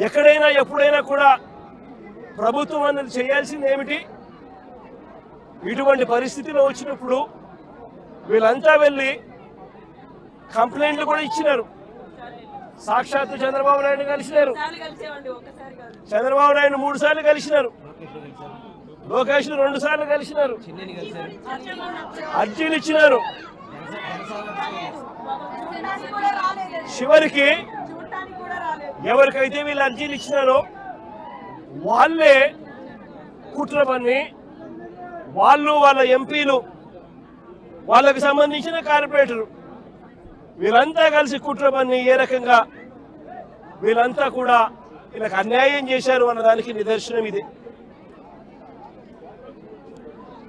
ఎక్కడైనా ఎప్పుడైనా కూడా ప్రభుత్వం అన్నది చేయాల్సింది ఏమిటి? ఇటువంటి పరిస్థితిలో వచ్చినప్పుడు వీళ్ళంతా వెళ్ళి కంప్లైంట్లు కూడా ఇచ్చినారు. సాక్షాత్తు చంద్రబాబు నాయుడు కలిసినారు. చంద్రబాబు నాయుడు 3 సార్లు కలిసినారు. లోకేష్ 2 సార్లు కలిసినారు. అర్జీలు ఇచ్చినారు. చివరికి ఎవరికైతే వీళ్ళు అర్జీలు ఇచ్చినారో వాళ్ళే కుట్ర పన్ని వాళ్ళు వాళ్ళ ఎంపీలు వాళ్ళకి సంబంధించిన కార్పొరేటరు వీళ్ళంతా కలిసి కుట్ర పన్ని ఏ రకంగా వీళ్ళంతా కూడా వీళ్ళకి అన్యాయం చేశారు అన్నదానికి నిదర్శనం ఇది.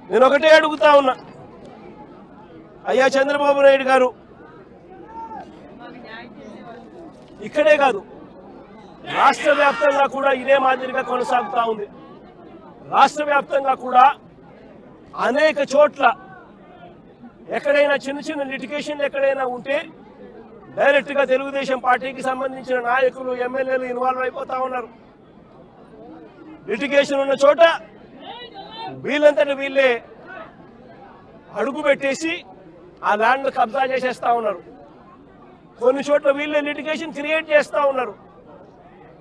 నేను ఒకటే అడుగుతా ఉన్నా, అయ్యా చంద్రబాబు నాయుడు గారు, ఇక్కడే కాదు రాష్ట్ర వ్యాప్తంగా కూడా ఇదే మాదిరిగా కొనసాగుతా ఉంది. రాష్ట్ర వ్యాప్తంగా కూడా అనేక చోట్ల ఎక్కడైనా చిన్న చిన్న లిటిగేషన్లు ఎక్కడైనా ఉంటే డైరెక్ట్ గా తెలుగుదేశం పార్టీకి సంబంధించిన నాయకులు ఎమ్మెల్యేలు ఇన్వాల్వ్ అయిపోతా ఉన్నారు. లిటిగేషన్ ఉన్న చోట వీళ్ళంతటి వీళ్ళే అడుగు పెట్టేసి ఆ ల్యాండ్ కబ్జా చేసేస్తా ఉన్నారు. కొన్ని చోట్ల వీళ్ళే లిటిగేషన్ క్రియేట్ చేస్తా ఉన్నారు.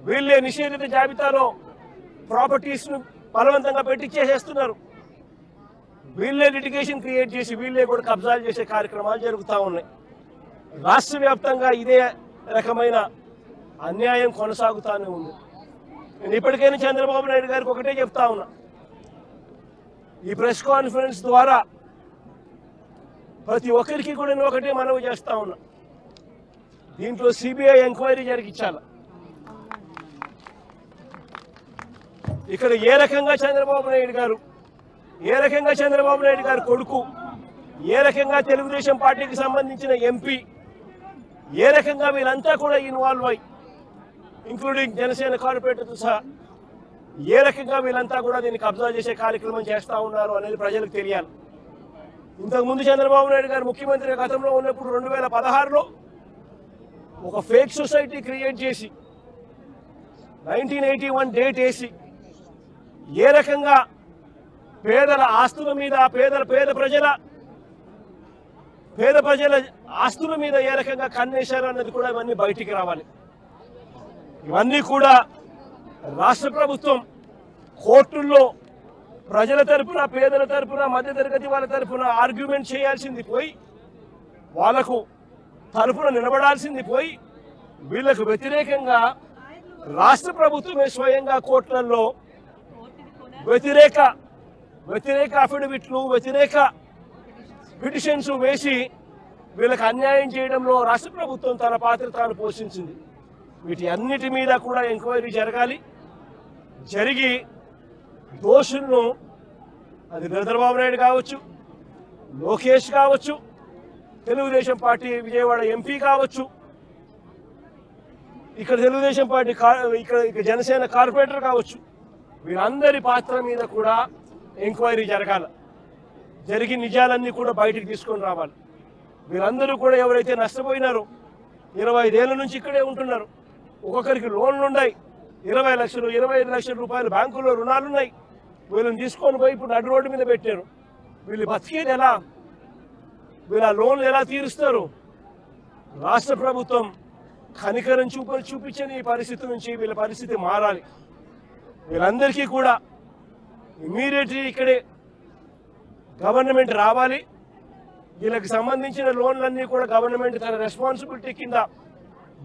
వీళ్ళే నిషేధిత జాబితాలో ప్రాపర్టీస్ ను బలవంతంగా పెట్టించేసేస్తున్నారు. వీళ్ళే లిటిగేషన్ క్రియేట్ చేసి వీళ్ళే కూడా కబ్జాలు చేసే కార్యక్రమాలు జరుగుతూ ఉన్నాయి. రాష్ట్ర వ్యాప్తంగా ఇదే రకమైన అన్యాయం కొనసాగుతూనే ఉంది. నేను ఇప్పటికైనా చంద్రబాబు నాయుడు గారికి ఒకటే చెప్తా ఉన్నా, ఈ ప్రెస్ కాన్ఫరెన్స్ ద్వారా ప్రతి ఒక్కరికి కూడా నేను ఒకటే మనవి చేస్తా ఉన్నా, దీంట్లో సిబిఐ ఎంక్వైరీ జరిగించాలి. ఇక్కడ ఏ రకంగా చంద్రబాబు నాయుడు గారు కొడుకు, ఏ రకంగా తెలుగుదేశం పార్టీకి సంబంధించిన ఎంపీ, ఏ రకంగా వీళ్ళంతా కూడా ఇన్వాల్వ్ అయ్యి ఇంక్లూడింగ్ జనసేన కార్పొరేటర్తో సహా ఏ రకంగా వీళ్ళంతా కూడా దీన్ని కబ్జా చేసే కార్యక్రమం చేస్తా ఉన్నారు అనేది ప్రజలకు తెలియాలి. ఇంతకుముందు చంద్రబాబు నాయుడు గారు ముఖ్యమంత్రి గతంలో ఉన్నప్పుడు 2016లో ఒక ఫేక్ సొసైటీ క్రియేట్ చేసి 1981 డేట్ వేసి ఏ రకంగా పేదల ఆస్తుల మీద పేద ప్రజల ఆస్తుల మీద ఏ రకంగా కన్నేశారు అన్నది కూడా ఇవన్నీ బయటికి రావాలి. ఇవన్నీ కూడా రాష్ట్ర ప్రభుత్వం కోర్టుల్లో ప్రజల తరపున, పేదల తరపున, మధ్యతరగతి వాళ్ళ తరపున ఆర్గ్యుమెంట్ చేయాల్సింది పోయి, వాళ్లకు తరపున నిలబడాల్సింది పోయి, వీళ్లకు వ్యతిరేకంగా రాష్ట్ర ప్రభుత్వమే స్వయంగా కోర్టులలో వ్యతిరేక అఫిడవిట్లు, వ్యతిరేక పిటిషన్స్ వేసి వీళ్ళకి అన్యాయం చేయడంలో రాష్ట్ర ప్రభుత్వం తన పాత్ర తాను పోషించింది. వీటి అన్నిటి మీద కూడా ఎంక్వైరీ జరగాలి. జరిగి దోషులను, అది చంద్రబాబు నాయుడు కావచ్చు, లోకేష్ కావచ్చు, తెలుగుదేశం పార్టీ విజయవాడ ఎంపీ కావచ్చు, ఇక్కడ తెలుగుదేశం పార్టీ ఇక్కడ జనసేన కార్పొరేటర్ కావచ్చు, వీళ్ళందరి పాత్ర మీద కూడా ఎంక్వైరీ జరగాలి. జరిగి నిజాలన్నీ కూడా బయటికి తీసుకొని రావాలి. వీళ్ళందరూ కూడా ఎవరైతే నష్టపోయినారో 25 ఏళ్ల నుంచి ఇక్కడే ఉంటున్నారు, ఒక్కొక్కరికి లోన్లు ఉన్నాయి, 20 లక్షలు 25 లక్షల రూపాయలు బ్యాంకుల్లో రుణాలున్నాయి. వీళ్ళని తీసుకొని పోయి ఇప్పుడు నడు రోడ్డు మీద పెట్టారు. వీళ్ళు బతికేది ఎలా? వీళ్ళ లోన్లు ఎలా తీరుస్తారు? రాష్ట్ర ప్రభుత్వం కనికరం చూపించని ఈ పరిస్థితి నుంచి వీళ్ళ పరిస్థితి మారాలి. వీళ్ళందరికీ కూడా ఇమ్మీడియట్లీ ఇక్కడే గవర్నమెంట్ రావాలి. వీళ్ళకి సంబంధించిన లోన్లన్నీ కూడా గవర్నమెంట్ తన రెస్పాన్సిబిలిటీ కింద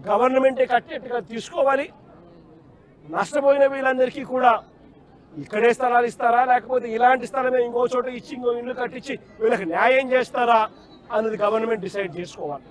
గవర్నమెంటే కట్టేట్టుగా తీసుకోవాలి. నష్టపోయిన వీళ్ళందరికీ కూడా ఇక్కడే స్థలాలు ఇస్తారా, లేకపోతే ఇలాంటి స్థలమే ఇంకో చోట ఇచ్చి ఇంకో ఇల్లు కట్టించి వీళ్ళకి న్యాయం చేస్తారా అన్నది గవర్నమెంట్ డిసైడ్ చేసుకోవాలి.